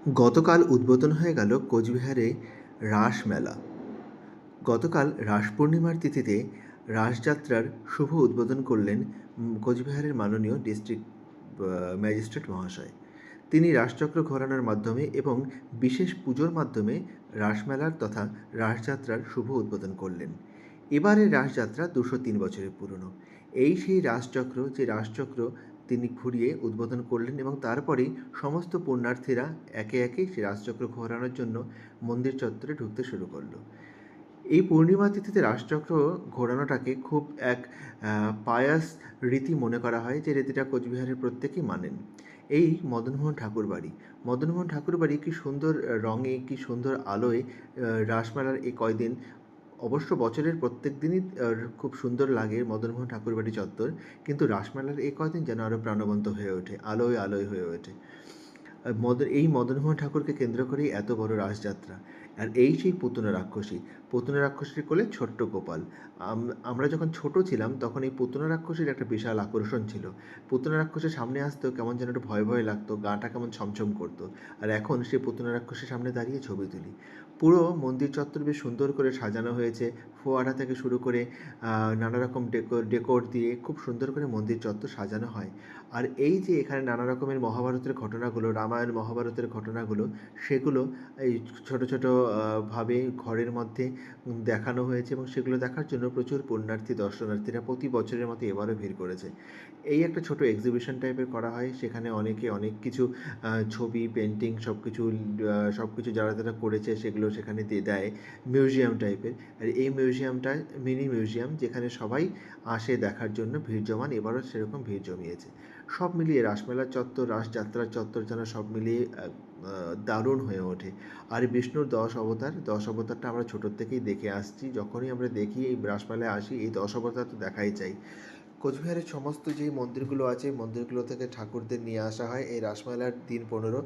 গতকাল উদ্বোধন হয়ে গেল কোচবিহারে রাসমেলা। গতকাল রাস পূর্ণিমার তিথিতে রাসযাত্রার শুভ উদ্বোধন করলেন কোচবিহারের মাননীয় ডিস্ট্রিক্ট ম্যাজিস্ট্রেট মহাশয়। তিনি রাসচক্র ঘোরানোর মাধ্যমে এবং বিশেষ পুজোর মাধ্যমে রাসমেলার তথা রাসযাত্রার শুভ উদ্বোধন করলেন। এবারের রাসযাত্রা ২০৩ বছরের পুরনো। এই সেই রাসচক্র, যে রাসচক্র তিনি ঘুরিয়ে উদ্বোধন করলেন এবং তারপরেই সমস্ত পুণ্যার্থীরা একে একে সেই রাসচক্র ঘোরানোর জন্য মন্দির চত্বরে ঢুকতে শুরু করলো। এই পূর্ণিমা তিথিতে রাসচক্র ঘোরানোটাকে খুব এক পায়াস রীতি মনে করা হয়, যে রীতিটা কোচবিহারের প্রত্যেকেই মানেন। এই মদনমোহন ঠাকুরবাড়ি, মদনমোহন ঠাকুরবাড়ি কী সুন্দর রঙে, কী সুন্দর আলোয় রাসমেলার এই কয়দিন, অবশ্য বছরের প্রত্যেক দিনই খুব সুন্দর লাগে মদনমোহন ঠাকুরবাড়ি চত্বর, কিন্তু রাসমেলার এই কয়দিন যেন আরও প্রাণবন্ত হয়ে ওঠে, আলোয় আলোয় হয়ে ওঠে। এই মদনমোহন ঠাকুরকে কেন্দ্র করেই এত বড় রাসযাত্রা। আর এই সেই পুতুনা রাক্ষসী, পুতুনা রাক্ষসীর কোলে ছোট্ট গোপাল। আমরা যখন ছোট ছিলাম তখন এই পুতুনা রাক্ষসীর একটা বিশাল আকর্ষণ ছিল। পুতুনা রাক্ষসীর সামনে আসতেও কেমন যেন একটু ভয় ভয় লাগতো, গাটা কেমন ছমছম করতো। আর এখন সেই পুতুনা রাক্ষসীর সামনে দাঁড়িয়ে ছবি তুলি। পুরো মন্দির চত্বর বেশ সুন্দর করে সাজানো হয়েছে, ফোয়ারা থেকে শুরু করে নানা রকম ডেকোর দিয়ে খুব সুন্দর করে মন্দির চত্বর সাজানো হয়। আর এই যে এখানে নানা রকমের মহাভারতের ঘটনাগুলো, রামায়ণ মহাভারতের ঘটনাগুলো, সেগুলো এই ছোটো ছোটো ভাবে ঘরের মধ্যে দেখানো হয়েছে এবং সেগুলো দেখার জন্য প্রচুর পুণ্যার্থী দর্শনার্থীরা প্রতি বছরের মতো এবারও ভিড় করেছে। এই একটা ছোটো এক্সিবিশন টাইপের করা হয়, সেখানে অনেকে অনেক কিছু ছবি, পেন্টিং সব কিছু যারা যারা করেছে সেগুলো সেখানে দিয়ে দেয়, মিউজিয়াম টাইপের। আর এই মিউজিয়ামটা মিনি মিউজিয়াম, যেখানে সবাই আসে দেখার জন্য, ভিড় জমান। এবারও সেরকম ভিড় জমিয়েছে। সব মিলিয়ে রাসমেলার চত্বর, রাসযাত্রার চত্বর যেন সব মিলিয়ে দারুণ হয়ে ওঠে। আর বিষ্ণুর 10 অবতারটা আমরা ছোটোর থেকেই দেখে আসছি। যখনই আমরা দেখি এই রাসমেলায় আসি, এই 10 অবতার তো দেখাই চাই। কোচবিহারের সমস্ত যেই মন্দিরগুলো আছে, মন্দিরগুলো থেকে ঠাকুরদের নিয়ে আসা হয় এই রাসমেলার দিন 15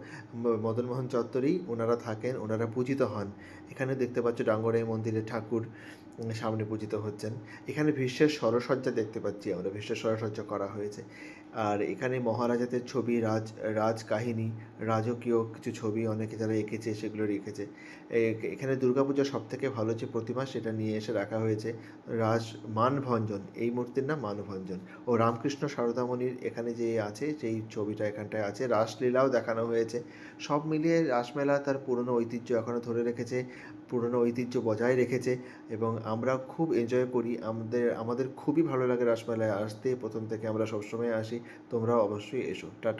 মদনমোহন চত্বরেই ওনারা থাকেন, ওনারা পূজিত হন। এখানে দেখতে পাচ্ছ ডাঙ্গরাই মন্দিরে ঠাকুর সামনে পূজিত হচ্ছেন। এখানে ভীষ্মের সরসজ্জা দেখতে পাচ্ছি আমরা, ভীষ্মের সরসজ্জা করা হয়েছে। আর এখানে মহারাজাদের ছবি, রাজকাহিনী, রাজকীয় কিছু ছবি অনেকে যারা এঁকেছে সেগুলো রেখেছে। এখানে দুর্গাপূজার সবথেকে ভালো যে প্রতিমা, সেটা নিয়ে এসে রাখা হয়েছে। মানভঞ্জন, এই মূর্তির নাম মানভঞ্জন। ও রামকৃষ্ণ সারদামণির এখানে যে আছে, সেই ছবিটা এখানটায় আছে। রাসলীলাও দেখানো হয়েছে। সব মিলিয়ে রাসমেলা তার পুরনো ঐতিহ্য এখনও ধরে রেখেছে, পুরনো ঐতিহ্য বজায় রেখেছে এবং আমরা খুব এনজয় করি। আমাদের খুবই ভালো লাগে রাসমেলায় আসতে, প্রথম থেকে আমরা সবসময় আসি। তোমরাও অবশ্যই এসো। টাটা।